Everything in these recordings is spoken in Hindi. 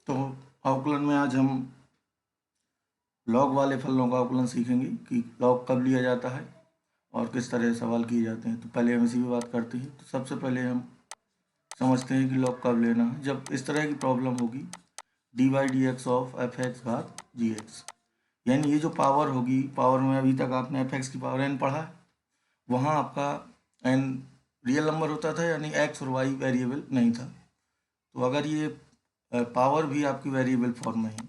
तो अवकलन में आज हम लॉग वाले फलनों का अवकलन सीखेंगे कि लॉग कब लिया जाता है और किस तरह सवाल किए जाते हैं। तो पहले हम इसी पे बात करते हैं। तो सबसे पहले हम समझते हैं कि लॉग कब लेना है। जब इस तरह की प्रॉब्लम होगी D by D x of F X घात जी एक्स, यानी ये जो पावर होगी, पावर में अभी तक आपने एफ एक्स की पावर एन पढ़ा है, वहाँ आपका एन रियल नंबर होता था, यानी एक्स और वाई वेरिएबल नहीं था। तो अगर ये पावर भी आपकी वेरिएबल फॉर्म में है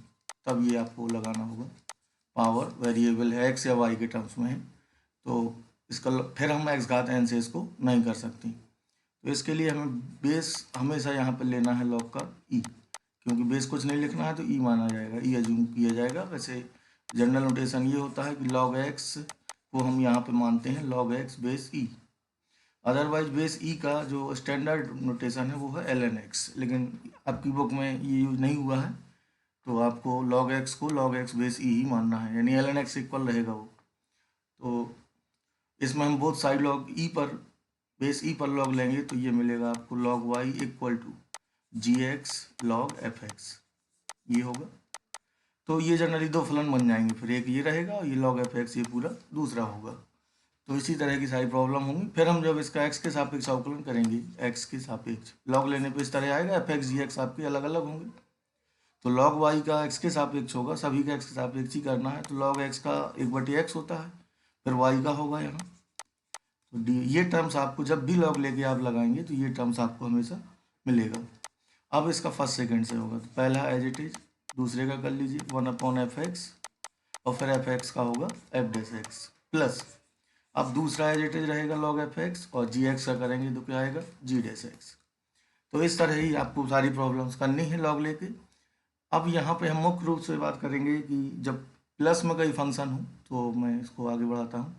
तब ये आपको लगाना होगा। पावर वेरिएबल है एक्स या वाई के टर्म्स में है, तो इसका फिर हम एक्स घात एन से इसको नहीं कर सकते। तो इसके लिए हमें बेस हमेशा यहाँ पर लेना है लॉग का ई, क्योंकि बेस कुछ नहीं लिखना है तो ई माना जाएगा, ई एज्यूम किया जाएगा। वैसे जनरल नोटेशन ये होता है कि लॉग एक्स को हम यहाँ पे मानते हैं लॉग एक्स बेस ई। अदरवाइज बेस ई का जो स्टैंडर्ड नोटेशन है वो है एल एन एक्स, लेकिन आपकी बुक में ये यूज नहीं हुआ है, तो आपको लॉग एक्स को लॉग एक्स बेस ई ही मानना है, यानी एल एन एक्स इक्वल रहेगा वो। तो इसमें हम बोथ साइड लॉग ई पर बेस ई पर लॉग लेंगे तो ये मिलेगा आपको log Y equal to g x log f x, ये होगा। तो ये जनरली दो फलन बन जाएंगे, फिर एक ये रहेगा और ये लॉग एफ एक्स ये पूरा दूसरा होगा। तो इसी तरह की सारी प्रॉब्लम होंगी। फिर हम जब इसका एक्स के सापेक्ष अवकलन करेंगे, एक्स के सापेक्ष लॉग लेने पे इस तरह आएगा, एफ एक्स जी एक्स आपके अलग अलग होंगे। तो लॉग वाई का एक्स के सापेक्ष होगा, सभी का एक्स के सापेक्ष ही करना है, तो लॉग एक्स का एक बटे एक्स होता है, फिर वाई का होगा यहाँ। तो डी ये टर्म्स आपको जब भी लॉग लेके आप लगाएंगे तो ये टर्म्स आपको हमेशा मिलेगा। अब इसका फर्स्ट सेकंड से होगा, तो पहला एज इट इज, दूसरे का कर लीजिए 1/f(x) और फिर f(x) का होगा f'(x) प्लस, अब दूसरा एज इट इज रहेगा log f(x) और g(x) का करेंगे तो क्या आएगा g'(x). तो इस तरह ही आपको सारी प्रॉब्लम्स करनी है लॉग लेके। अब यहाँ पे हम मुख्य रूप से बात करेंगे कि जब प्लस में कोई फंक्शन हो, तो मैं इसको आगे बढ़ाता हूँ।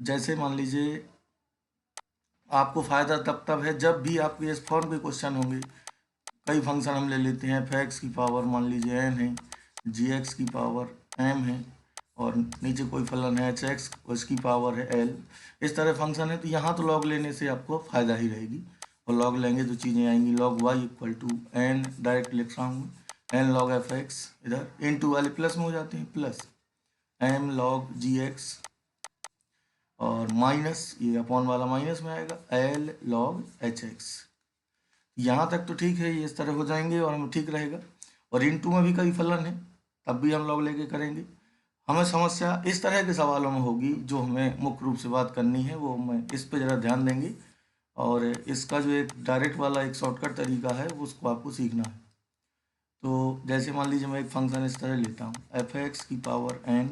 जैसे मान लीजिए आपको फ़ायदा तब है जब भी आपके इस फॉर्म के क्वेश्चन होंगे। कई फंक्शन हम ले लेते हैं, f(x) की पावर मान लीजिए n है, g(x) की पावर m है, और नीचे कोई फलन है h(x) उसकी पावर है l। इस तरह फंक्शन है, तो यहाँ तो लॉग लेने से आपको फ़ायदा ही रहेगी, और लॉग लेंगे तो चीज़ें आएंगी। Log y equal to n direct लिख रहा हूँ, n log f(x) इधर इनटू वाले प्लस में हो जाते हैं, प्लस m log g(x) और माइनस ये अपॉन वाला माइनस में आएगा l log h(x). यहाँ तक तो ठीक है, ये इस तरह हो जाएंगे और हमें ठीक रहेगा। और इनटू में भी कई फलन है, तब भी हम लॉग लेके करेंगे। हमें समस्या इस तरह के सवालों में होगी, जो हमें मुख्य रूप से बात करनी है वो हमें इस पर ज़रा ध्यान देंगे, और इसका जो एक डायरेक्ट वाला एक शॉर्टकट तरीका है उसको आपको सीखना है। तो जैसे मान लीजिए मैं एक फंक्शन इस तरह लेता हूँ, f(x) की पावर n,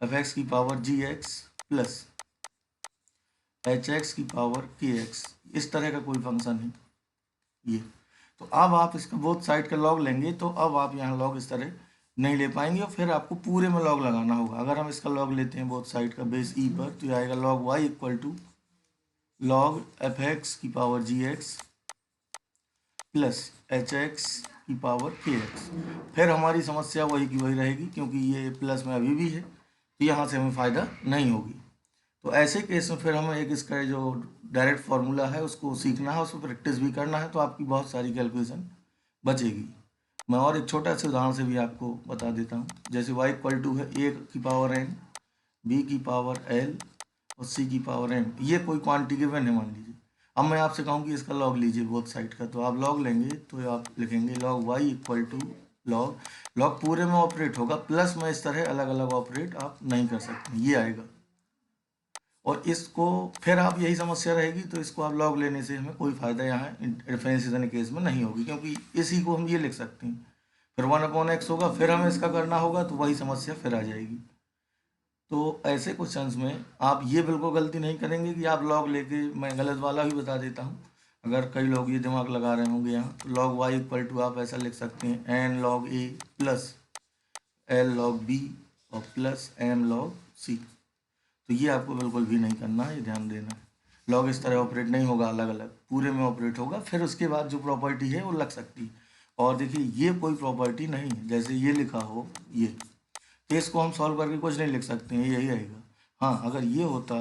f(x) की पावर g(x) प्लस h(x) की पावर k(x), इस तरह का कोई फंक्शन है ये। तो अब आप इसका बोथ साइड का लॉग लेंगे, तो अब आप यहाँ लॉग इस तरह नहीं ले पाएंगे, और फिर आपको पूरे में लॉग लगाना होगा। अगर हम इसका लॉग लेते हैं बोथ साइड का बेस ई पर, तो ये आएगा log Y equal to log f(x) की पावर g(x) प्लस h(x) की पावर k(x). फिर हमारी समस्या वही की वही रहेगी, क्योंकि ये प्लस में अभी भी है, तो यहाँ से हमें फ़ायदा नहीं होगी। तो ऐसे केस में फिर हमें एक इसका जो डायरेक्ट फार्मूला है उसको सीखना है, उसको प्रैक्टिस भी करना है, तो आपकी बहुत सारी कैलकुलेशन बचेगी। मैं और एक छोटा सा उदाहरण से भी आपको बता देता हूँ। जैसे y इक्वल टू है a की पावर n, b की पावर l और c की पावर m, ये कोई क्वांटिटी गिवन है मान लीजिए। अब मैं आपसे कहूँ कि इसका लॉग लीजिए बोथ साइड का, तो आप लॉग लेंगे तो आप लिखेंगे log y equal to log, log पूरे में ऑपरेट होगा, प्लस में इस तरह अलग अलग ऑपरेट आप नहीं कर सकते, ये आएगा। और इसको फिर आप यही समस्या रहेगी, तो इसको आप लॉग लेने से हमें कोई फ़ायदा यहाँ डिफरेंशिएशन केस में नहीं होगी, क्योंकि इसी को हम ये लिख सकते हैं। फिर 1/x होगा, फिर हमें इसका करना होगा, तो वही समस्या फिर आ जाएगी। तो ऐसे क्वेश्चंस में आप ये बिल्कुल गलती नहीं करेंगे कि आप लॉग लेके, मैं गलत वाला भी बता देता हूँ, अगर कई लोग ये दिमाग लगा रहे होंगे यहाँ, तो लॉग वाई इक्वल टू आप ऐसा लिख सकते हैं n log a plus l log b और प्लस m log c। तो ये आपको बिल्कुल भी नहीं करना है, ये ध्यान देना है। लॉग इस तरह ऑपरेट नहीं होगा, अलग अलग पूरे में ऑपरेट होगा, फिर उसके बाद जो प्रॉपर्टी है वो लग सकती है। और देखिए ये कोई प्रॉपर्टी नहीं है, जैसे ये लिखा हो ये, तो इसको हम सॉल्व करके कुछ नहीं लिख सकते हैं, यही आएगा। हाँ, अगर ये होता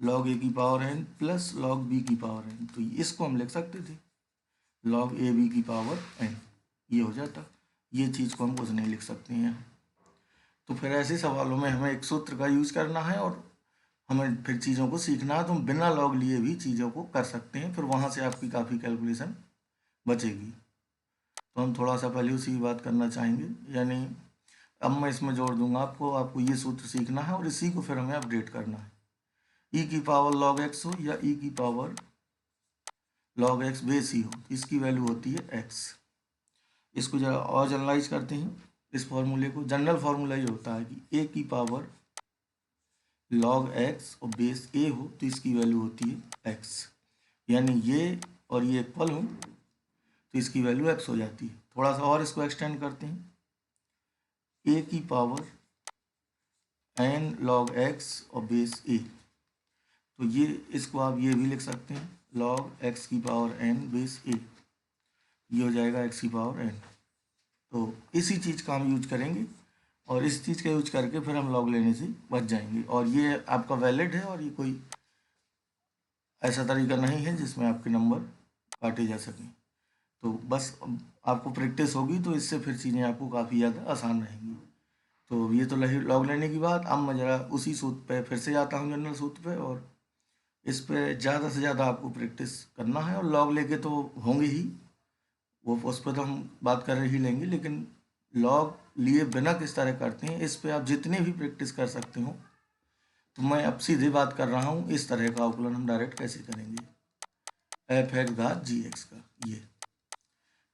log a की power n plus log b की पावर n, तो इसको हम लिख सकते थे। log ए बी की पावर n, ये हो जाता। ये चीज़ को हम कुछ नहीं लिख सकते हैं यहाँ। तो फिर ऐसे सवालों में हमें एक सूत्र का यूज करना है और हमें फिर चीज़ों को सीखना है, तो हम बिना लॉग लिए भी चीज़ों को कर सकते हैं, फिर वहाँ से आपकी काफ़ी कैलकुलेशन बचेगी। तो हम थोड़ा सा पहले उसी की बात करना चाहेंगे, यानी अब मैं इसमें जोड़ दूंगा आपको ये सूत्र सीखना है और इसी को फिर हमें अपडेट करना है। ई की पावर log x हो या ई की पावर log x बेस ही हो, इसकी वैल्यू होती है x। इसको जरा और जनरलाइज करते हैं इस फॉर्मूले को। जनरल फार्मूला ये होता है कि a की पावर log x और बेस a हो तो इसकी वैल्यू होती है x, यानी ये और ये इक्वल हो तो इसकी वैल्यू x हो जाती है। थोड़ा सा और इसको एक्सटेंड करते हैं, a की पावर n log x और बेस a, तो ये इसको आप ये भी लिख सकते हैं log x की पावर n बेस a, ये हो जाएगा x की पावर n। तो इसी चीज़ का हम यूज करेंगे और इस चीज़ का यूज करके फिर हम लॉग लेने से बच जाएंगे, और ये आपका वैलिड है और ये कोई ऐसा तरीका नहीं है जिसमें आपके नंबर काटे जा सकें। तो बस आपको प्रैक्टिस होगी तो इससे फिर चीज़ें आपको काफ़ी ज़्यादा आसान रहेंगी। तो ये तो रही लॉग लेने की बात। अब मैं ज़रा उसी सूत्र पे फिर से जाता हूँ, जनरल सूत्र पे, और इस पे ज़्यादा से ज़्यादा आपको प्रैक्टिस करना है। और लॉग लेके तो होंगे ही, वो उस पर तो हम बात कर ही लेंगे, लेकिन लॉग लिए बिना किस तरह करते हैं इस पे आप जितनी भी प्रैक्टिस कर सकते हो। तो मैं अब सीधे बात कर रहा हूँ इस तरह का अवकलन हम डायरेक्ट कैसे करेंगे, एफ एक्स घात जी एक्स का। ये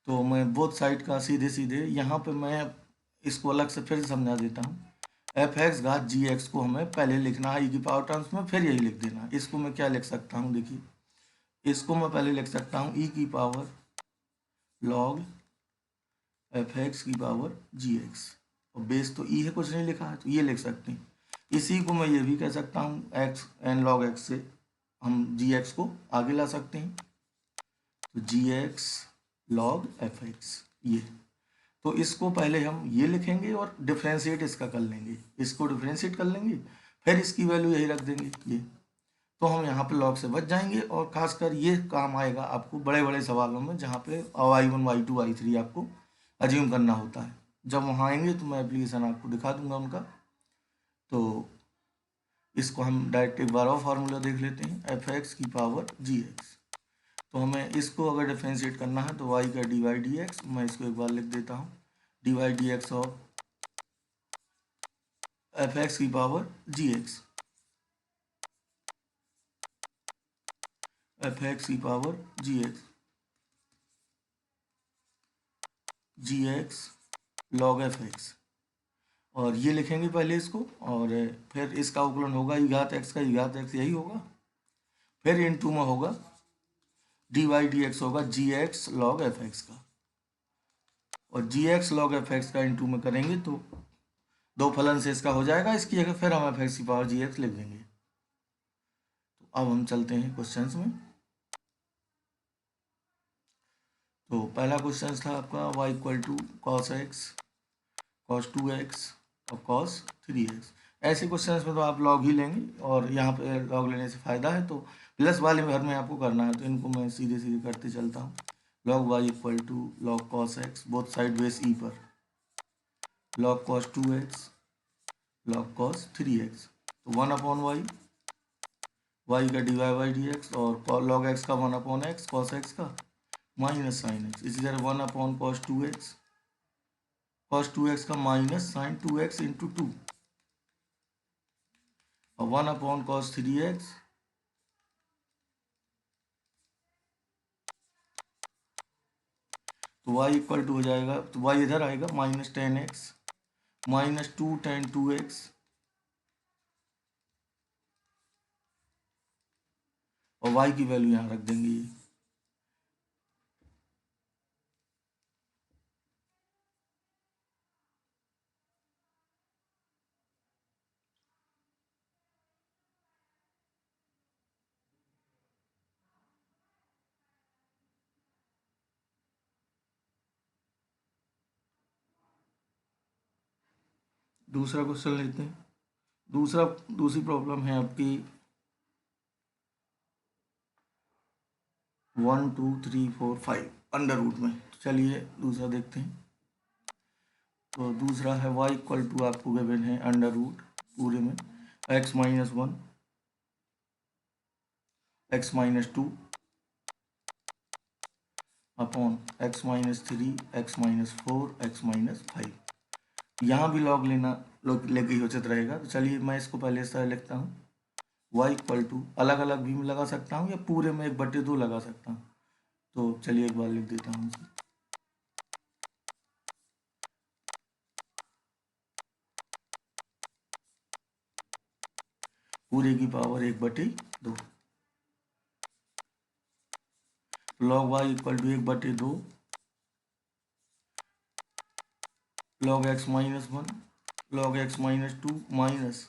तो मैं बोथ साइड का सीधे सीधे यहाँ पे मैं इसको अलग से फिर समझा देता हूँ। एफ एक्स घात जी एक्स को हमें पहले लिखना है ई की पावर टर्म्स में, फिर यही लिख देना। इसको मैं क्या लिख सकता हूँ, देखिए इसको मैं पहले लिख सकता हूँ ई की पावर लॉग एफ एक्स की पावर जी एक्स, और बेस तो ई है, कुछ नहीं लिखा है, तो ये लिख सकते हैं। इसी को मैं ये भी कह सकता हूँ एक्स एन लॉग एक्स से हम जी एक्स को आगे ला सकते हैं, तो जी एक्स लॉग एफ एक्स। ये तो इसको पहले हम ये लिखेंगे और डिफ्रेंशिएट इसका कर लेंगे, इसको डिफ्रेंशिएट कर लेंगे, फिर इसकी वैल्यू यही रख देंगे ये। तो हम यहाँ पे लॉग से बच जाएंगे, और खासकर ये काम आएगा आपको बड़े बड़े सवालों में जहाँ पे y1 y2 y3 आपको अज्यूम करना होता है। जब वहाँ आएंगे तो मैं एप्लीकेशन आपको दिखा दूंगा उनका। तो इसको हम डायरेक्ट एक बार और फार्मूला देख लेते हैं, एफ एक्स की पावर जी एक्स। तो हमें इसको अगर डिफ्रेंशिएट करना है तो y का डी वाई डी एक्स, मैं इसको एक बार लिख देता हूँ, d Y D x of F x की power g x, f x की power g x log f x, और ये लिखेंगे पहले इसको, और फिर इसका अवकलन होगा ई घात एक्स का, ई घात एक्स यही होगा, फिर इनटू में होगा डी वाई डी एक्स होगा जी एक्स लॉग एफ एक्स का, और जी एक्स लॉग एफ एक्स का इनटू में करेंगे तो दो फलन से इसका हो जाएगा, इसकी जगह फिर हम एफ एक्स की पावर जी एक्स लिख देंगे। तो अब हम चलते हैं क्वेश्चंस में। तो पहला क्वेश्चन था आपका y equal to cos x, cos 2x और कॉस 3x। ऐसे क्वेश्चंस में तो आप लॉग ही लेंगे, और यहाँ पे लॉग लेने से फ़ायदा है, तो प्लस वाले घर में आपको करना है, तो इनको मैं सीधे सीधे करते चलता हूँ। Log y equal to log cos X, both side base ई पर, log cos 2x log cos 3x, तो 1/y, y का d Y by D x, और लॉग x का 1/x कॉस x का माइनस साइन x, इसी तरह 1/cos 2x, cos 2x का माइनस साइन 2x इंटू 2, और 1/cos 3x, तो y इक्वल टू हो जाएगा, तो y इधर आएगा minus 10x minus 2 tan 2x, और y की वैल्यू यहाँ रख देंगे ये। दूसरा क्वेश्चन लेते हैं। दूसरी प्रॉब्लम है आपकी 1 2 3 4 5। अंडर रूट में। तो चलिए दूसरा देखते हैं। तो दूसरा है y इक्वल टू आपको गिवन है अंडर रूट पूरे में x minus 1 x minus 2 upon x minus 3 x minus 4 x minus 5। यहाँ भी लॉग लेके ही उचित रहेगा। तो चलिए मैं इसको पहले इस तरह लिखता हूँ y इक्वल टू, अलग अलग भी लगा सकता हूँ या पूरे में 1/2 लगा सकता हूँ। तो चलिए एक बार लिख देता हूँ इसे। पूरे की power 1/2। Log y equal to 1/2 log x minus 1 log x minus 2 minus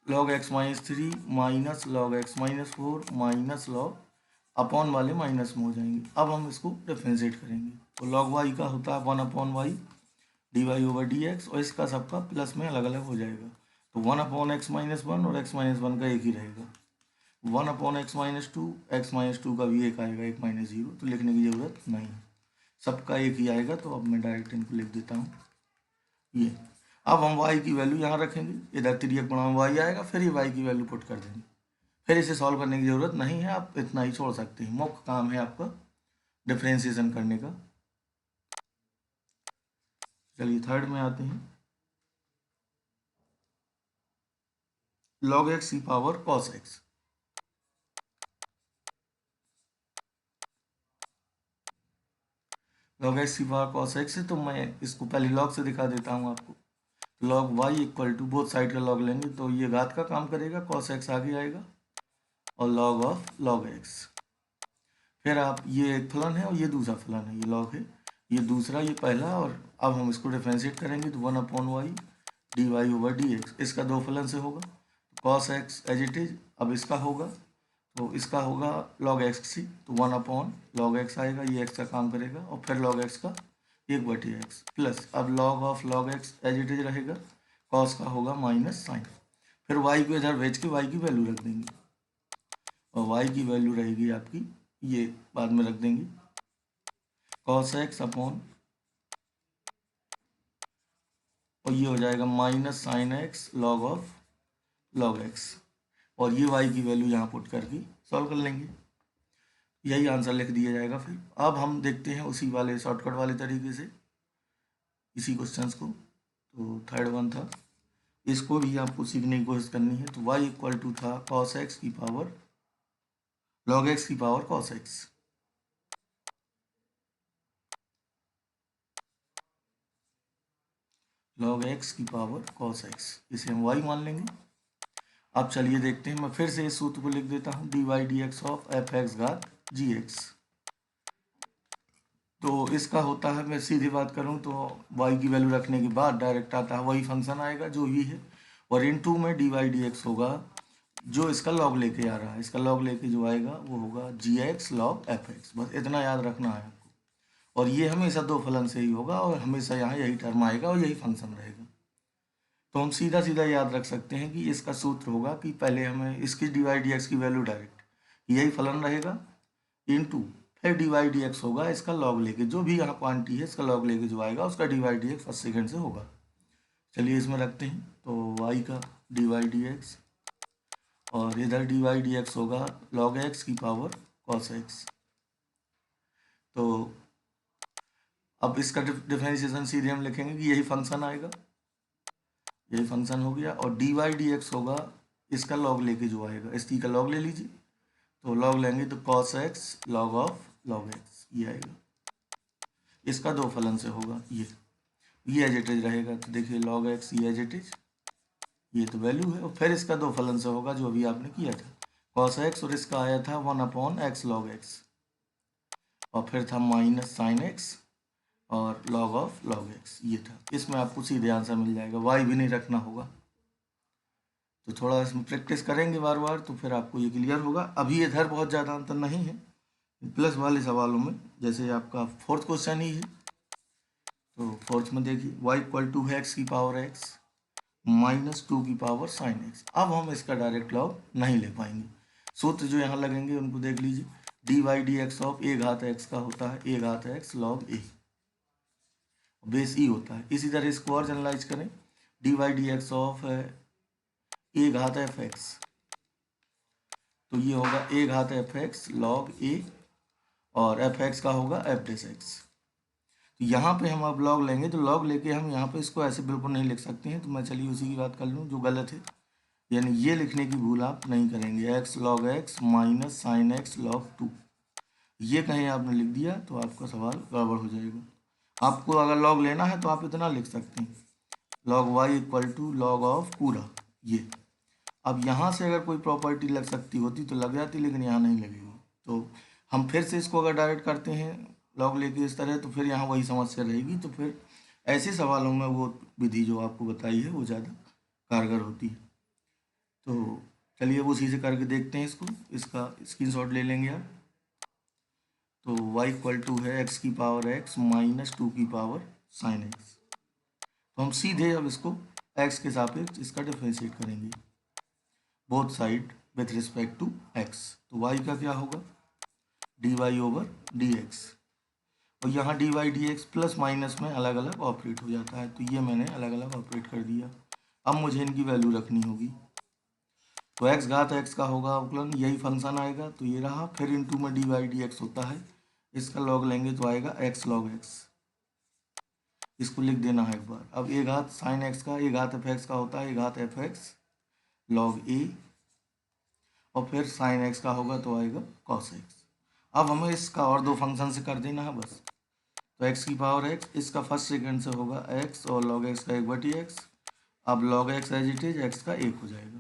log x minus 3 minus log x minus 4 minus log upon वाले माइनस में हो जाएंगे। अब हम इसको डिफरेंशिएट करेंगे। तो लॉग y का होता है 1/y dy/dx और इसका सबका प्लस में अलग अलग हो जाएगा। तो 1/x माइनस 1 और x माइनस 1 का एक ही रहेगा। 1/x माइनस 2 x माइनस 2 का भी एक आएगा, 1 माइनस 0, तो लिखने की ज़रूरत नहीं है, सबका एक ही आएगा। तो अब मैं डायरेक्ट इनको लिख देता हूँ ये। अब हम y की वैल्यू यहाँ रखेंगे, इधर तिर्यक गुणा में y आएगा, फिर ये y की वैल्यू पुट कर देंगे। फिर इसे सॉल्व करने की ज़रूरत नहीं है, आप इतना ही छोड़ सकते हैं। मुख्य काम है आपका डिफरेंशिएशन करने का। चलिए थर्ड में आते हैं। log x की power cos x। log x की पावर cos x है, तो मैं इसको पहले log से दिखा देता हूँ आपको। log y equal to, both side का log लेंगे तो ये घात का काम करेगा, cos x आगे आएगा और log ऑफ log x। फिर आप, ये एक फलन है और ये दूसरा फलन है, ये log है, ये दूसरा, ये पहला। और अब हम इसको डिफरेंशिएट करेंगे तो 1/y dy/dx, इसका दो फलन से होगा। cos x as it is, अब इसका होगा तो इसका होगा log x सी, तो 1/log x आएगा, ये x का काम करेगा, और फिर log x का 1/x प्लस, अब log of log x as it is रहेगा, cos का होगा माइनस साइन। फिर y को इधर भेज के y की वैल्यू रख देंगे और y की वैल्यू रहेगी आपकी, ये बाद में रख देंगे, cos x अपॉन, और ये हो जाएगा minus sine x log of log x, और ये y की वैल्यू यहाँ पुट करके सॉल्व कर लेंगे, यही आंसर लिख दिया जाएगा। फिर अब हम देखते हैं उसी वाले शॉर्टकट वाले तरीके से इसी क्वेश्चंस को। तो थर्ड वन था, इसको भी आपको सीखने की कोशिश करनी है। तो y इक्वल टू था cos x की पावर log x की power cos x। log x की पावर cos x, इसे हम y मान लेंगे। अब चलिए देखते हैं, मैं फिर से इस सूत्र को लिख देता हूँ, dy/dx ऑफ f(x) घात gx। तो इसका होता है, मैं सीधी बात करूँ तो y की वैल्यू रखने के बाद डायरेक्ट आता है वही फंक्शन आएगा जो भी है, और इनटू में dy/dx होगा, जो इसका लॉग लेके आ रहा है, इसका लॉग लेके जो आएगा वो होगा gx log fx। बस इतना याद रखना है आपको, और ये हमेशा दो फलन से ही होगा और हमेशा यहाँ यही टर्म आएगा और यही फंक्शन रहेगा। तो हम सीधा सीधा याद रख सकते हैं कि इसका सूत्र होगा कि पहले हमें इसकी dy/dx की वैल्यू डायरेक्ट, यही फलन रहेगा, इनटू फिर dy/dx होगा इसका लॉग लेके, जो भी यहाँ क्वांटिटी है इसका लॉग लेके जो आएगा उसका dy/dx फर्स्ट सेकंड से होगा। चलिए इसमें रखते हैं, तो y का dy/dx और इधर dy/dx होगा log x की पावर cos x। तो अब इसका डिफरेंशिएशन सीधे हम लिखेंगे कि यही फंक्शन आएगा, यही फंक्शन हो गया, और dy/dx होगा इसका लॉग लेके जो आएगा, इसकी का लॉग ले लीजिए, तो लॉग लेंगे तो cos x log of log x ये आएगा, इसका दो फलन से होगा, ये एज इट इज रहेगा। तो देखिए log x ये एज इट इज, ये तो वैल्यू है, और फिर इसका दो फलन से होगा जो अभी आपने किया था, cos x, और इसका आया था 1/x log x, और फिर था माइनस साइन x और log ऑफ log x, ये था। इसमें आपको सीधे आंसर मिल जाएगा, y भी नहीं रखना होगा। तो थोड़ा इसमें प्रैक्टिस करेंगे बार बार तो फिर आपको ये क्लियर होगा। अभी इधर बहुत ज़्यादा अंतर नहीं है, प्लस वाले सवालों में, जैसे आपका फोर्थ क्वेश्चन ही है। तो फोर्थ में देखिए y इक्वल टू है x की पावर x माइनस 2 की पावर साइन x। अब हम इसका डायरेक्ट लॉग नहीं ले पाएंगे, सूत्र जो यहाँ लगेंगे उनको देख लीजिए। D Y D x of A घात एक्स का होता है ए घात X log A, base E होता है। इसी तरह इसको और जनरलाइज करें, D Y D x of A घात एफ एक्स, तो ये होगा ए घात एफ एक्स लॉग ए, और एफ एक्स का होगा एफ डेस एक्स। तो यहाँ पे हम अब लॉग लेंगे, तो लॉग लेके हम यहाँ पे इसको ऐसे बिल्कुल नहीं लिख सकते हैं, तो मैं चलिए उसी की बात कर लूँ जो गलत है, यानी ये लिखने की भूल आप नहीं करेंगे, x log x minus sine x log 2, ये कहीं आपने लिख दिया तो आपका सवाल गड़बड़ हो जाएगा। आपको अगर लॉग लेना है तो आप इतना लिख सकते हैं, log Y equal to log of पूरा ये। अब यहाँ से अगर कोई प्रॉपर्टी लग सकती होती तो लग जाती, लेकिन यहाँ नहीं लगेगी। तो हम फिर से इसको अगर डायरेक्ट करते हैं लॉग लेके इस तरह, तो फिर यहाँ वही समस्या रहेगी। तो फिर ऐसे सवालों में वो विधि जो आपको बताई है वो ज़्यादा कारगर होती है। तो चलिए अब उसी से करके देखते हैं इसको, इसका स्क्रीनशॉट ले लेंगे आप। तो y इक्वल टू है x की पावर x माइनस 2 की पावर साइन x। तो हम सीधे अब इसको x के सापेक्ष इसका डिफरेंशिएट करेंगे both side with respect to x। तो y का क्या होगा, D y over d x, और यहाँ d Y D x plus minus में अलग अलग ऑपरेट हो जाता है, तो ये मैंने अलग अलग ऑपरेट कर दिया। अब मुझे इनकी वैल्यू रखनी होगी, तो x घात x का होगा अवकलन, यही फंक्शन आएगा, तो ये रहा, फिर इनटू में डी वाई डी एक्स होता है, इसका लॉग लेंगे तो आएगा x लॉग x, इसको लिख देना है एक बार। अब ए घात साइन एक्स का, ए घात एफ एक्स का होता है ए घात एफ एक्स लॉग ए, और फिर साइन एक्स का होगा तो आएगा कॉस एक्स। अब हमें इसका और दो फंक्शन से कर देना है बस, तो x की पावर x, इसका फर्स्ट सेकंड से होगा x और log x का 1/x। अब log x as it is x का 1 हो जाएगा,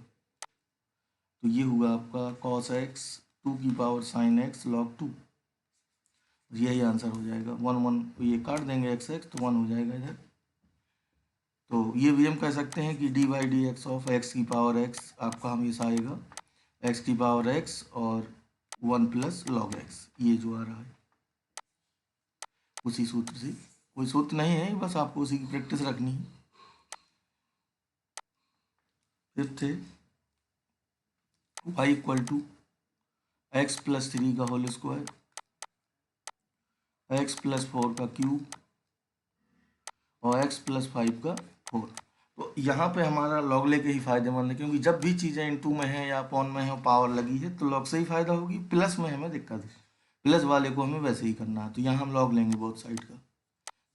तो ये हुआ आपका cos x 2 की पावर sin x log 2, यही आंसर हो जाएगा। 1 1 ये काट देंगे x x, तो 1 हो जाएगा इधर। तो ये भी हम कह सकते हैं कि d Y D x of x की पावर x आपका हमेशा आएगा x की पावर x और 1 प्लस log x, ये जो आ रहा है उसी सूत्र से, कोई सूत्र नहीं है, बस आपको उसी की प्रैक्टिस रखनी है। फिर थे y equal to x plus 3 का होल स्क्वायर, x प्लस 4 का क्यूब, और x प्लस 5 का 4। तो यहाँ पे हमारा लॉग लेके ही फायदेमंद है, क्योंकि जब भी चीज़ें इनटू में है या अपॉन में है पावर लगी है तो लॉग से ही फायदा होगी, प्लस में हमें दिक्कत है, प्लस वाले को हमें वैसे ही करना है। तो यहाँ हम लॉग लेंगे बोथ साइड का,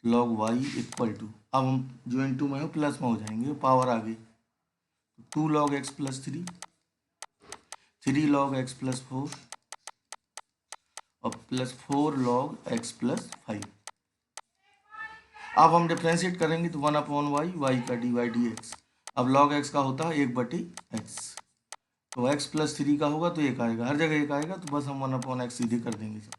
लॉग वाई इक्वल टू, अब हम जो इनटू में है प्लस में हो जाएंगे, पावर आ गई, 2 log x plus 3, 3 log x plus 4, और प्लस 4 लॉग एक्स प्लस 5। अब हम डिफ्रेंशिएट करेंगे तो 1 अपॉन वाई, वाई का डी वाई डी एक्स। अब लॉग एक्स का होता है 1/x, तो x प्लस 3 का होगा तो 1 आएगा, हर जगह 1 आएगा, तो बस हम 1 अपॉन एक्स सीधे कर देंगे सब,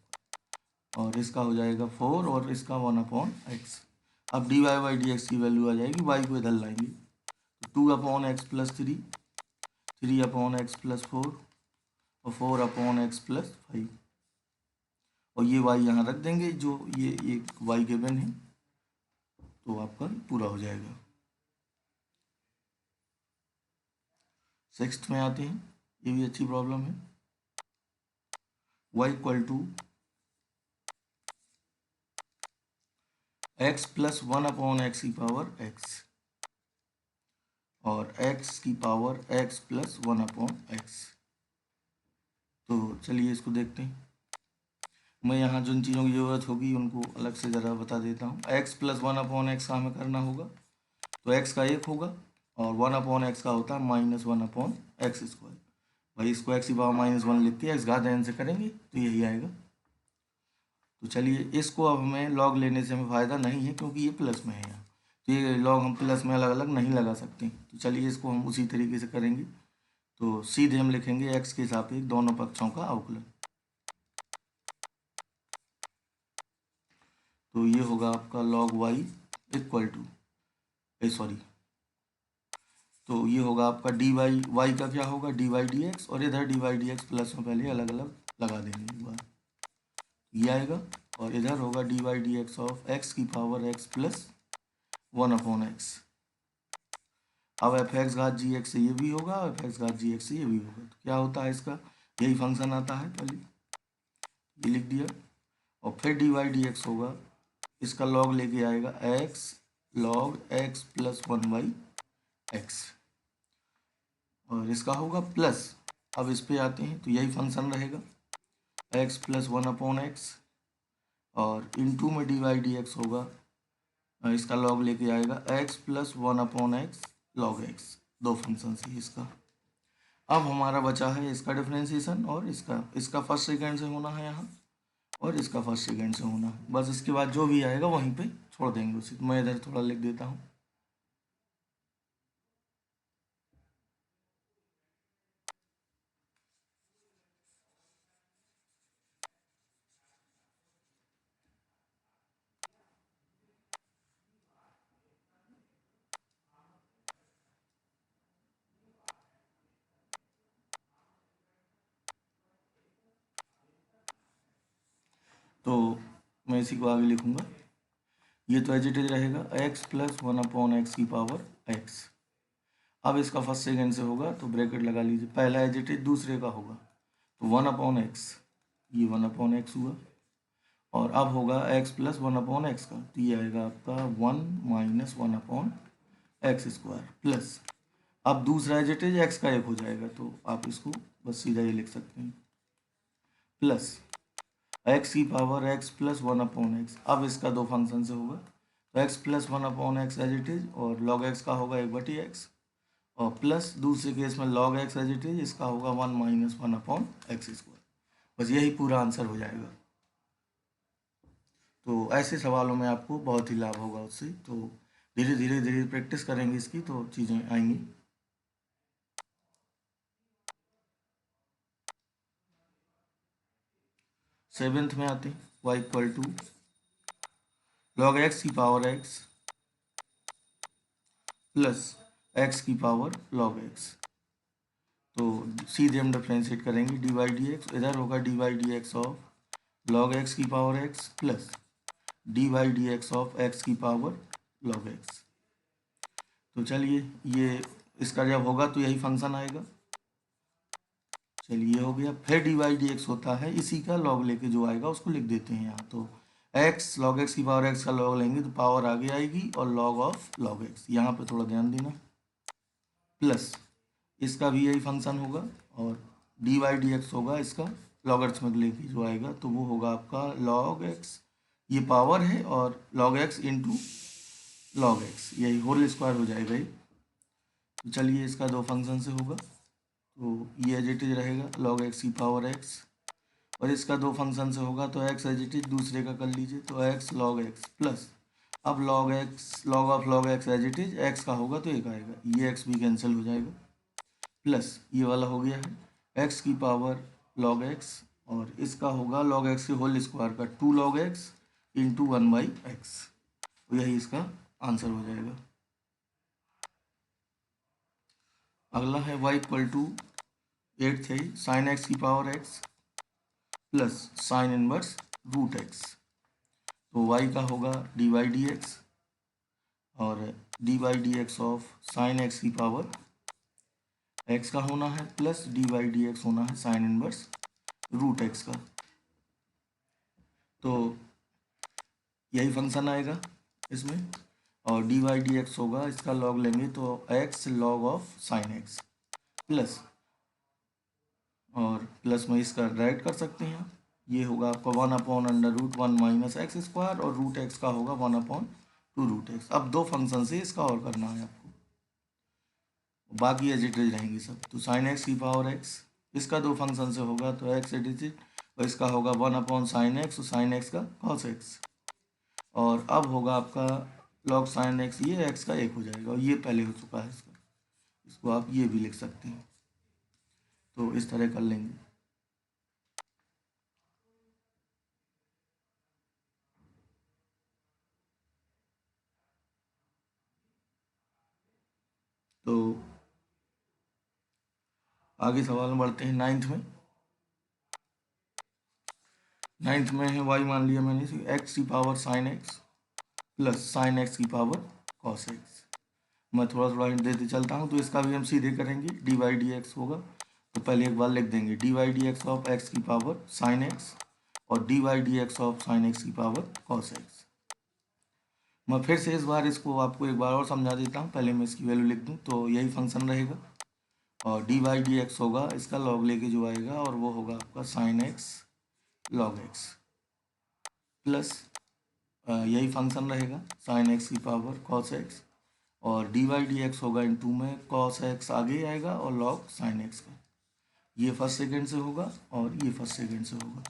और इसका हो जाएगा 4 और इसका 1 अपॉन एक्स। अब d Y by D x की वैल्यू आ जाएगी, वाई को इधर लाएंगे, तो 2 upon x plus 3, 3 upon x plus 4, और 4 अपॉन एक्स प्लस 5, और ये वाई यहाँ रख देंगे, जो ये एक वाई गिवन है, तो आपका पूरा हो जाएगा। 6th में आते हैं, ये भी अच्छी प्रॉब्लम है, y equal to x plus 1 upon x की पावर x, और x की power x plus 1 upon x. तो चलिए इसको देखते हैं, मैं यहाँ जिन चीज़ों की ज़रूरत होगी उनको अलग से ज़रा बता देता हूँ। x प्लस 1 अपॉन एक्स का हमें करना होगा, तो x का 1 होगा, और 1 अपॉन एक्स का होता है माइनस 1 अपॉन एक्स स्क्वायर। भाई इसको x की पावर -1 लिख के x घात n से करेंगे तो यही आएगा। तो चलिए इसको अब हमें लॉग लेने से हमें फ़ायदा नहीं है, क्योंकि ये प्लस में है यहाँ, तो ये लॉग हम प्लस में अलग अलग नहीं लगा सकते। तो चलिए इसको हम उसी तरीके से करेंगे, तो सीधे हम लिखेंगे x के सापेक्ष दोनों पक्षों का अवकलन। तो ये होगा आपका log y इक्वल टू तो ये होगा आपका डी वाई, वाई का क्या होगा डी वाई डी एक्स, और इधर d Y D x plus में पहले अलग अलग लगा देंगे एक बार, ये आएगा, और इधर होगा D Y D x of x की power X plus 1 upon x. अब एफ एक्स घात जी एक्स से ये भी होगा, एफ एक्स घात जी एक्स से ये भी होगा, तो क्या होता है इसका, यही फंक्शन आता है पहले, ये लिख दिया। और फिर डी वाई डी एक्स होगा, इसका लॉग लेके आएगा x log x plus 1/x, और इसका होगा प्लस। अब इस पे आते हैं तो यही फंक्शन रहेगा x प्लस 1/x, और इनटू में डी वाई डी एक्स होगा, इसका लॉग लेके आएगा x plus 1/x log x। दो फंक्शन है इसका। अब हमारा बचा है इसका डिफरेंशिएशन, और इसका फर्स्ट सेकेंड से होना है यहाँ, और इसका फर्स्ट सेकेंड से होना है। बस इसके बाद जो भी आएगा वहीं पे छोड़ देंगे उसे। मैं इधर थोड़ा लिख देता हूँ। तो मैं इसी को आगे लिखूंगा। ये तो एज इट इज रहेगा x प्लस 1/x की पावर x। अब इसका फर्स्ट सेकेंड से होगा तो ब्रैकेट लगा लीजिए, पहला एज इट इज दूसरे का होगा तो 1/x, ये 1/x हुआ। और अब होगा x प्लस 1/x का, तो ये आएगा आपका 1 माइनस 1/x² प्लस। अब दूसरा एज इट इज x का 1 हो जाएगा, तो आप इसको बस सीधा ये लिख सकते हैं प्लस x की पावर x प्लस 1/x। अब इसका दो फंक्शन से होगा तो x plus 1/x as it is, और log x का होगा 1/x, और प्लस दूसरे केस में log x as it is, इसका होगा 1 माइनस 1/x²। बस यही पूरा आंसर हो जाएगा। तो ऐसे सवालों में आपको बहुत ही लाभ होगा उससे। तो धीरे धीरे प्रैक्टिस करेंगे इसकी तो चीज़ें आएंगी। सेवेंथ में आते हैं y equal to log x की पावर x प्लस x की पावर log x। तो सीधे हम डिफ्रेंशिएट करेंगे डी वाई डी एक्स, इधर होगा D Y D x of log x की power x plus d Y D x of x की पावर log x। तो चलिए ये इसका जब होगा तो यही फंक्शन आएगा। चलिए हो गया। फिर डी वाई डी एक्स होता है, इसी का लॉग लेके जो आएगा उसको लिख देते हैं यहाँ। तो x log x की पावर x का लॉग लेंगे तो पावर आगे आएगी, और log ऑफ log x, यहाँ पे थोड़ा ध्यान देना, प्लस इसका भी यही फंक्शन होगा, और डी वाई डी एक्स होगा इसका लॉगरिथमिक लेके जो आएगा, तो वो होगा आपका log x, ये पावर है, और log x into log x, यही होल स्क्वायर हो जाएगा ये। तो चलिए इसका दो फंक्शन से होगा, तो ये एज इट इज रहेगा log x की पावर x, और इसका दो फंक्शन से होगा तो x एज इट इज दूसरे का कर लीजिए, तो x log x प्लस, अब log x log of log x as it is x का होगा तो एक आएगा, ये x भी कैंसिल हो जाएगा, प्लस ये वाला हो गया है x की पावर log x, और इसका होगा log x के होल स्क्वायर का 2 log x इंटू 1/x। तो यही इसका आंसर हो जाएगा। अगला है y इक्वल टू 8th है साइन x की power x plus sine inverse root x। तो y का होगा डी वाई डी एक्स, और d Y D x of sine x की पावर x का होना है, plus d Y D x होना है साइन इनवर्स रूट x का। तो यही फंक्शन आएगा इसमें, और डी वाई डी एक्स होगा, इसका लॉग लेंगे तो x log of sine x plus, और प्लस में इसका डायरेक्ट कर सकते हैं आप, ये होगा आपका 1/√1 माइनस x², और रूट x का होगा 1/2√x। अब दो फंक्शन से इसका और करना है आपको, बाकी एज इट इज रहेंगे सब। तो साइन x की पावर x, इसका दो फंक्शन से होगा तो x एज इट इज, और इसका होगा 1/sin x, और साइन x का cos x। और अब होगा आपका log sin x, ये x का 1 हो जाएगा, और ये पहले हो चुका है इसका, इसको आप ये भी लिख सकते हैं। तो इस तरह कर लेंगे। तो आगे सवाल में बढ़ते हैं नाइन्थ में। नाइन्थ में है y मान लिया मैंने x की power sine x plus sign x की पावर cos x। मैं थोड़ा थोड़ा हिंट देते चलता हूँ, तो इसका भी हम सीधे करेंगे, डी वाई डी एक्स होगा तो पहले एक बार लिख देंगे d Y D x of x की पावर साइन x, और d Y D x of sine x की पावर कॉस एक्स। मैं फिर से इस बार इसको आपको एक बार और समझा देता हूँ, पहले मैं इसकी वैल्यू लिख दूँ। तो यही फंक्शन रहेगा और डी वाई डी एक्स होगा, इसका लॉग लेके जो आएगा और वो होगा आपका sine x log x, plus यही फंक्शन रहेगा साइन एक्स की पावर कॉस एक्स, और डी वाई डी एक्स होगा इनटू में कॉस एक्स आगे आएगा और लॉग साइन एक्स का, ये फर्स्ट सेकेंड से होगा और ये फर्स्ट सेकेंड से होगा।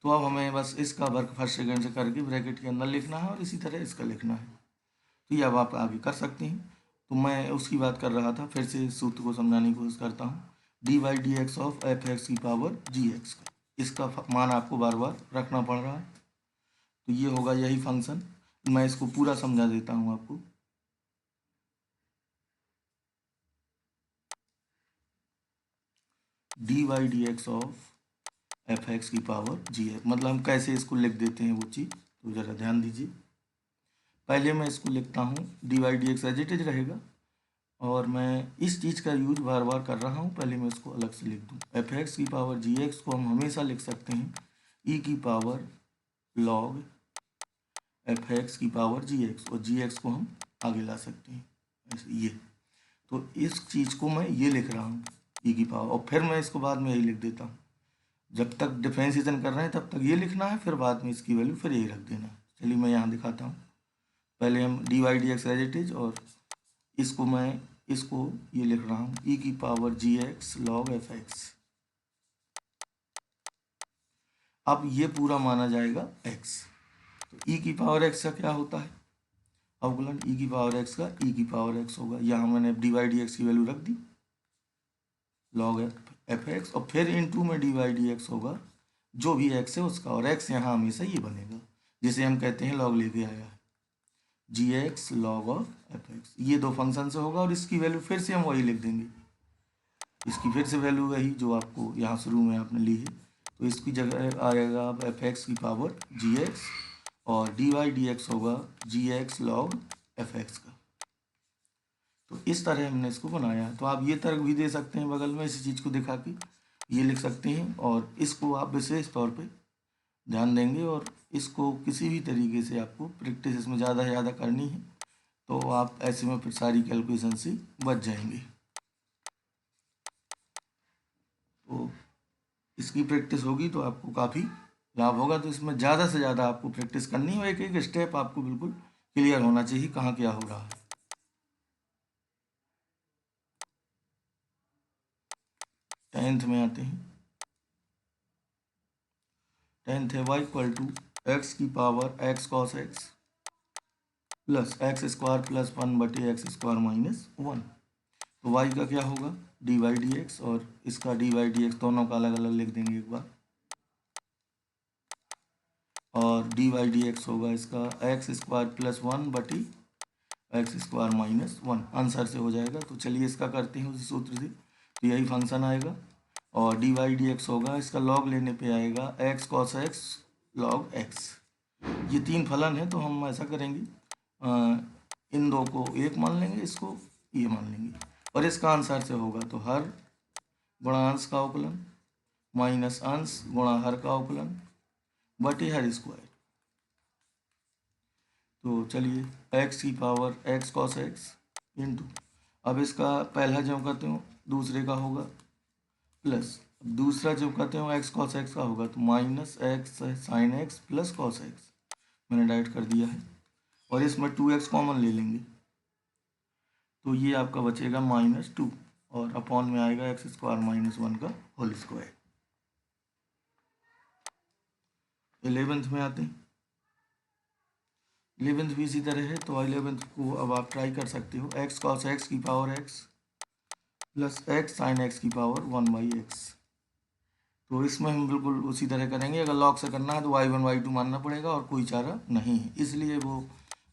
तो अब हमें बस इसका वर्क फर्स्ट सेकेंड से करके ब्रैकेट के अंदर लिखना है और इसी तरह इसका लिखना है। तो ये अब आप आगे कर सकते हैं। तो मैं उसकी बात कर रहा था, फिर से इस सूत्र को समझाने की कोशिश करता हूँ। D Y D x of F x की पावर जी एक्स का, इसका मान आपको बार बार रखना पड़ रहा है। तो ये होगा यही फंक्शन। मैं इसको पूरा समझा देता हूँ आपको। D Y D x of F x की पावर जी एक्स, मतलब हम कैसे इसको लिख देते हैं वो चीज़, तो ज़रा ध्यान दीजिए। पहले मैं इसको लिखता हूँ d Y D x as it is रहेगा, और मैं इस चीज़ का यूज बार बार कर रहा हूँ, पहले मैं इसको अलग से लिख दूँ। एफ एक्स की पावर जी एक्स को हम हमेशा लिख सकते हैं ई की पावर लॉग एफ एक्स की पावर जी एक्स, और जी एक्स को हम आगे ला सकते हैं ऐसे ये। तो इस चीज़ को मैं ये लिख रहा हूँ ई की पावर, और फिर मैं इसको बाद में यही लिख देता हूँ। जब तक डिफ्रेंशिएशन कर रहे हैं तब तक ये लिखना है, फिर बाद में इसकी वैल्यू फिर यही रख देना है। चलिए मैं यहाँ दिखाता हूँ। पहले हम d Y D x as it is, और इसको मैं इसको ये लिख रहा हूँ ई की power g x log f x. अब ये पूरा माना जाएगा एक्स। तो ई की पावर एक्स का क्या होता है अवकलन, ई की पावर एक्स का ई की पावर एक्स होगा। यहाँ मैंने डी वाई डी एक्स की वैल्यू रख दी लॉग एफ एक्स, और फिर इनटू में डी वाई डी एक्स होगा जो भी एक्स है उसका, और एक्स यहाँ हमेशा ये बनेगा जिसे हम कहते हैं लॉग लेके आया है G x log of F x. ये दो फंक्शन से होगा, और इसकी वैल्यू फिर से हम वही लिख देंगे। इसकी फिर से वैल्यू वही जो आपको यहाँ शुरू में आपने ली है। तो इसकी जगह आएगा अब एफ एक्स की पावर जी एक्स, और डी वाई डी एक्स होगा जी एक्स लॉग एफ एक्स का। तो इस तरह हमने इसको बनाया है। तो आप ये तर्क भी दे सकते हैं बगल में इसी चीज़ को दिखा के, ये लिख सकते हैं, और इसको आप विशेष तौर पे ध्यान देंगे, और इसको किसी भी तरीके से आपको प्रैक्टिस इसमें ज़्यादा से ज़्यादा करनी है, तो आप ऐसे में फिर सारी कैलकुलेशन से बच जाएंगे। तो इसकी प्रैक्टिस होगी तो आपको काफ़ी लाभ होगा। तो इसमें ज़्यादा से ज़्यादा आपको प्रैक्टिस करनी है, एक एक स्टेप आपको बिल्कुल क्लियर होना चाहिए कहाँ क्या हो रहा है। टेंथ में आते हैं। टेंथ है वाई इक्वल टू एक्स की power x cos x plus x square plus 1/x² minus 1। तो वाई का क्या होगा डी वाई डी एक्स, और इसका डी वाई डी एक्स दोनों का अलग अलग लिख देंगे एक बार, और डी वाई डी एक्स होगा इसका x² plus 1/x² minus 1 answer से हो जाएगा। तो चलिए इसका करते हैं उसी सूत्र से। तो यही फंक्शन आएगा, और डी वाई डी एक्स होगा इसका लॉग लेने पे आएगा x cos x log x. ये तीन फलन है, तो हम ऐसा करेंगे इन दो को एक मान लेंगे, इसको ये मान लेंगे, और इसका आंसर से होगा तो हर गुणा अंश का अवकलन माइनस अंश गुणा हर का अवकलन बटे हर स्क्वायर। तो चलिए एक्स की power x cos x into, अब इसका पहला जो कहते हो दूसरे का होगा प्लस, दूसरा जो कहते हो एक्स कॉस एक्स का होगा तो minus x sine x plus cos x, मैंने डाइट कर दिया है, और इसमें 2x कॉमन ले लेंगे तो ये आपका बचेगा -2, और अपॉन में आएगा x² माइनस 1 का होल स्क्वायर। 11th में आते हैं। 11th भी इसी तरह है, तो 11th को अब आप ट्राई कर सकते हो एक्स कॉस एक्स की power X plus x sine x की पावर 1/x। तो इसमें हम बिल्कुल उसी तरह करेंगे, अगर लॉग से करना है तो y1 y2 मानना पड़ेगा और कोई चारा नहीं है, इसलिए वो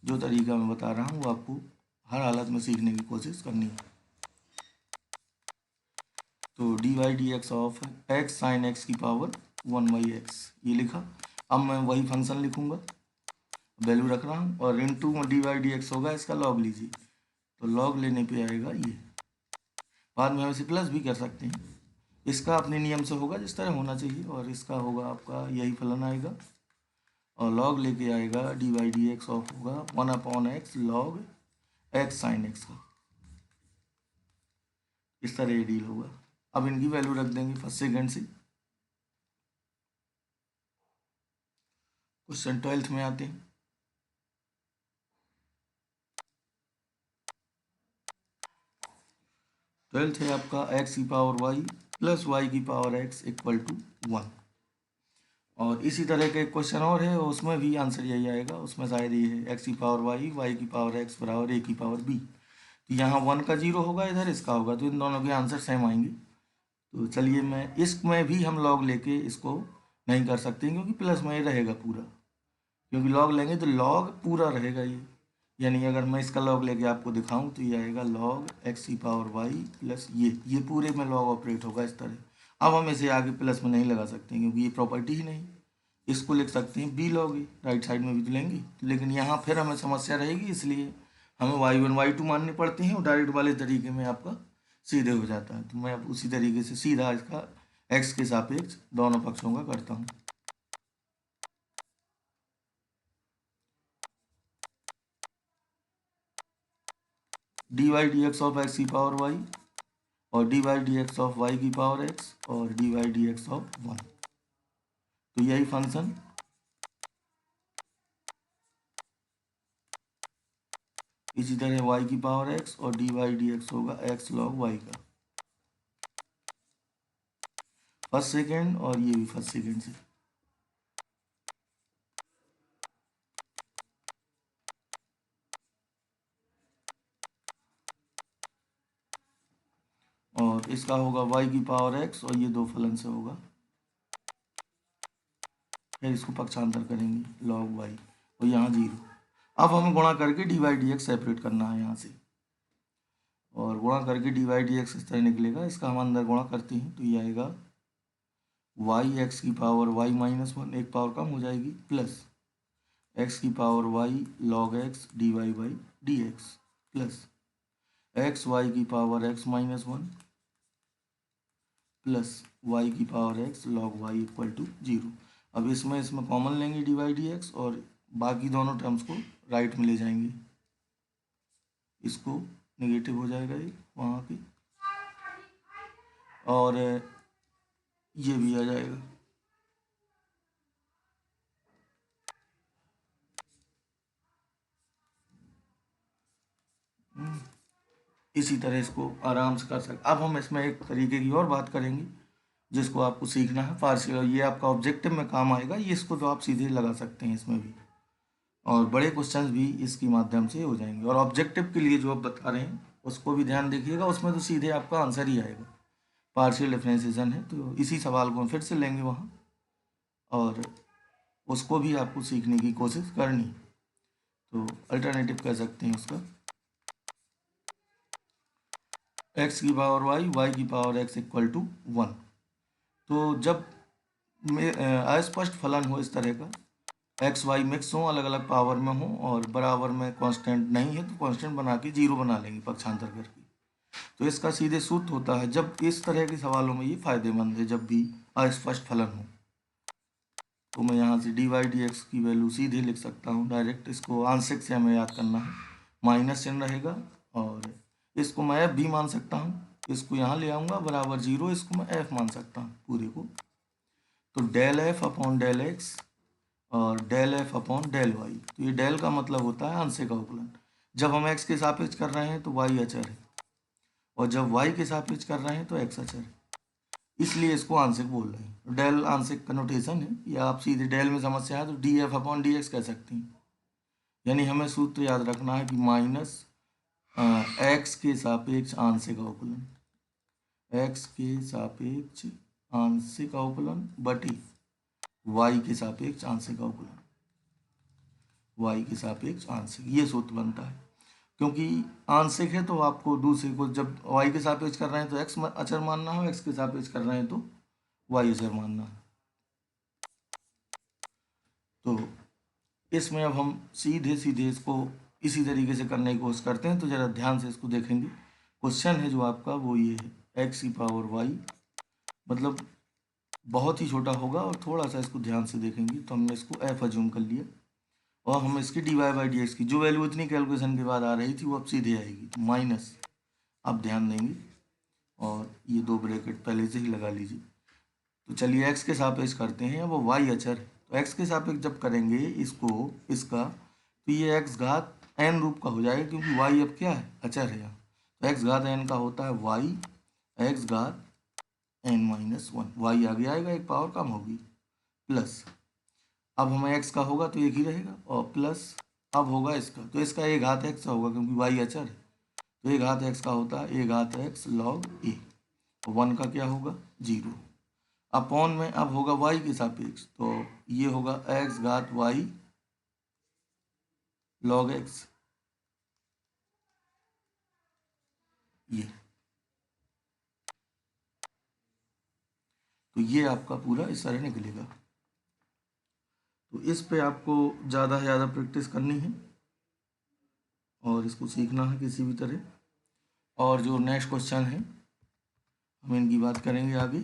जो तरीका मैं बता रहा हूँ वो आपको हर हालत में सीखने की कोशिश करनी है। तो d Y D x of x sine x की पावर 1/x ये लिखा। अब मैं वही फंक्शन लिखूंगा, वैल्यू रख रहा हूँ, और इनटू में डी वाई डी एक्स होगा इसका लॉग लीजिए, तो लॉग लेने पे आएगा ये, बाद में हम इसे प्लस भी कर सकते हैं, इसका अपने नियम से होगा जिस तरह होना चाहिए, और इसका होगा आपका यही फलन आएगा, और लॉग लेके आएगा D by D x of होगा 1/x log x sine x का। इस तरह ये डील होगा। अब इनकी वैल्यू रख देंगे फर्स्ट सेकेंड से। क्वेश्चन 12th में आते हैं। ट्वेल्थ है आपका एक्स की पावर वाई प्लस वाई की पावर एक्स इक्वल टू 1। और इसी तरह का एक क्वेश्चन और है, उसमें भी आंसर यही आएगा। उसमें शायद ये है एक्स की पावर वाई वाई की पावर एक्स बराबर ए की पावर बी। तो यहाँ 1 का 0 होगा, इधर इसका होगा, तो इन दोनों के आंसर सेम आएंगे। तो चलिए, मैं इसमें भी हम लॉग लेके इसको नहीं कर सकते क्योंकि प्लस में ये रहेगा पूरा, क्योंकि लॉग लेंगे तो लॉग पूरा रहेगा ये। यानी अगर मैं इसका लॉग लेके आपको दिखाऊं तो ये आएगा लॉग एक्स की पावर वाई प्लस ये पूरे में लॉग ऑपरेट होगा इस तरह। अब हम इसे आगे प्लस में नहीं लगा सकते क्योंकि ये प्रॉपर्टी ही नहीं। इसको लिख सकते हैं बी लॉग ए, राइट साइड में भी तो लेंगे, लेकिन यहाँ फिर हमें समस्या रहेगी, इसलिए हमें y1 y2 मानने पड़ते हैं, और डायरेक्ट वाले तरीके में आपका सीधे हो जाता है। तो मैं अब उसी तरीके से सीधा इसका x के सापेक्ष दोनों पक्षों का करता हूँ। D Y D x of x की पावर वाई और d Y D x of y की पावर एक्स और d Y D x of 1। तो यही फंक्शन इसी तरह y की पावर x और डी वाई डी एक्स होगा x log y का फर्स्ट सेकेंड, और ये भी फर्स्ट सेकेंड से। और इसका होगा y की पावर x और ये दो फलन से होगा, फिर इसको पक्षांतर करेंगे log y और यहाँ 0। अब हमें गुणा करके d Y D x separate करना है यहाँ से, और गुणा करके डी वाई डी एक्स इस तरह निकलेगा। इसका हम अंदर गुणा करते हैं तो ये आएगा वाई एक्स की पावर वाई माइनस 1, एक पावर कम हो जाएगी, प्लस एक्स की power Y log X D Y by D x plus X Y की power X minus 1 plus Y की power X log Y equal to 0। अब इसमें कॉमन लेंगे डी वाई डी एक्स और बाकी दोनों टर्म्स को राइट में ले जाएंगे, इसको नेगेटिव हो जाएगा ये वहाँ की, और ये भी आ जाएगा। इसी तरह इसको आराम से कर सकते। अब हम इसमें एक तरीके की और बात करेंगे जिसको आपको सीखना है, पार्शियल, ये आपका ऑब्जेक्टिव में काम आएगा। ये इसको तो आप सीधे लगा सकते हैं इसमें भी, और बड़े क्वेश्चंस भी इसके माध्यम से हो जाएंगे। और ऑब्जेक्टिव के लिए जो आप बता रहे हैं उसको भी ध्यान देखिएगा, उसमें तो सीधे आपका आंसर ही आएगा। पार्शियल डिफरेंशिएशन है तो इसी सवाल को हम फिर से लेंगे वहाँ, और उसको भी आपको सीखने की कोशिश करनी। तो अल्टरनेटिव कह सकते हैं उसका एक्स की पावर वाई वाई की पावर एक्स इक्वल टू 1। तो जब अस्पष्ट फलन हो इस तरह का, एक्स वाई मिक्स हो, अलग अलग पावर में हो और बराबर में कांस्टेंट नहीं है, तो कांस्टेंट बना के 0 बना लेंगे पक्षांतर करके। तो इसका सीधे सूत्र होता है, जब इस तरह के सवालों में ये फायदेमंद है, जब भी अस्पष्ट फलन हो। तो मैं यहाँ से डी वाई डी एक्स की वैल्यू सीधे लिख सकता हूँ डायरेक्ट। इसको आंशिक से हमें याद करना है, माइनस चिन्ह रहेगा, और इसको मैं एफ भी मान सकता हूँ, इसको यहाँ ले आऊँगा बराबर 0, इसको मैं एफ मान सकता हूँ पूरे को। तो del F upon del X और del F upon del Y. तो ये डेल का मतलब होता है आंशिक अवकलन। जब हम एक्स के सापेक्ष कर रहे हैं तो वाई अचर है, और जब वाई के सापेक्ष कर रहे हैं तो एक्स अचर है, इसलिए इसको आंशिक बोल रहे हैं। डेल आंशिक का नोटेशन है, या आप सीधे डेल में समस्या है तो D F upon D x कह सकते हैं। यानी हमें सूत्र याद रखना है कि माइनस एक्स के सापेक्ष आंशिक अवकलन, एक्स के सापेक्ष आंशिक अवकलन बटी वाई के सापेक्ष आंशिक अवकलन, वाई के सापेक्ष आंशिक, ये सूत्र बनता है। क्योंकि आंशिक है तो आपको दूसरे को, जब वाई के सापेक्ष कर रहे हैं तो एक्स अचर मानना है, एक्स के सापेक्ष कर रहे हैं तो वाई अचर मानना है। तो इसमें अब हम सीधे सीधे इसको इसी तरीके से करने की कोशिश करते हैं। तो ज़रा ध्यान से इसको देखेंगे। क्वेश्चन है जो आपका वो ये है, एक्स की पावर वाई मतलब बहुत ही छोटा होगा, और थोड़ा सा इसको ध्यान से देखेंगे तो हमने इसको एफ अज्यूम कर लिया, और हम इसकी d Y by D x की जो वैल्यू इतनी कैलकुलेशन के बाद आ रही थी वो अब सीधे आएगी, तो माइनस, आप ध्यान देंगे, और ये दो ब्रैकेट पहले से ही लगा लीजिए। तो चलिए एक्स के सापेक्ष करते हैं, अब वाई अचर है, तो एक्स के सापेक्ष जब करेंगे इसको इसका, तो ये एक्स घात एन रूप का हो जाएगा, क्योंकि वाई अब क्या है, अचर है यहाँ। तो एक्स घात एन का होता है वाई एक्स घात एन माइनस वन, वाई आगे आएगा, एक पावर कम होगी, प्लस अब हमें एक्स का होगा तो एक ही रहेगा, और प्लस अब होगा इसका, तो इसका ए घात एक्स होगा क्योंकि वाई अचर है, तो ए घात एक्स का होता है ए घात एक्स लॉग ए, वन का क्या होगा जीरो, अपॉन में अब होगा वाई के सापेक्ष, तो ये होगा एक्स घात वाई लॉग एक्स, ये, तो ये आपका पूरा इस तरह निकलेगा। तो इस पे आपको ज़्यादा से ज़्यादा प्रैक्टिस करनी है और इसको सीखना है किसी भी तरह, और जो नेक्स्ट क्वेश्चन है हम इनकी बात करेंगे आगे।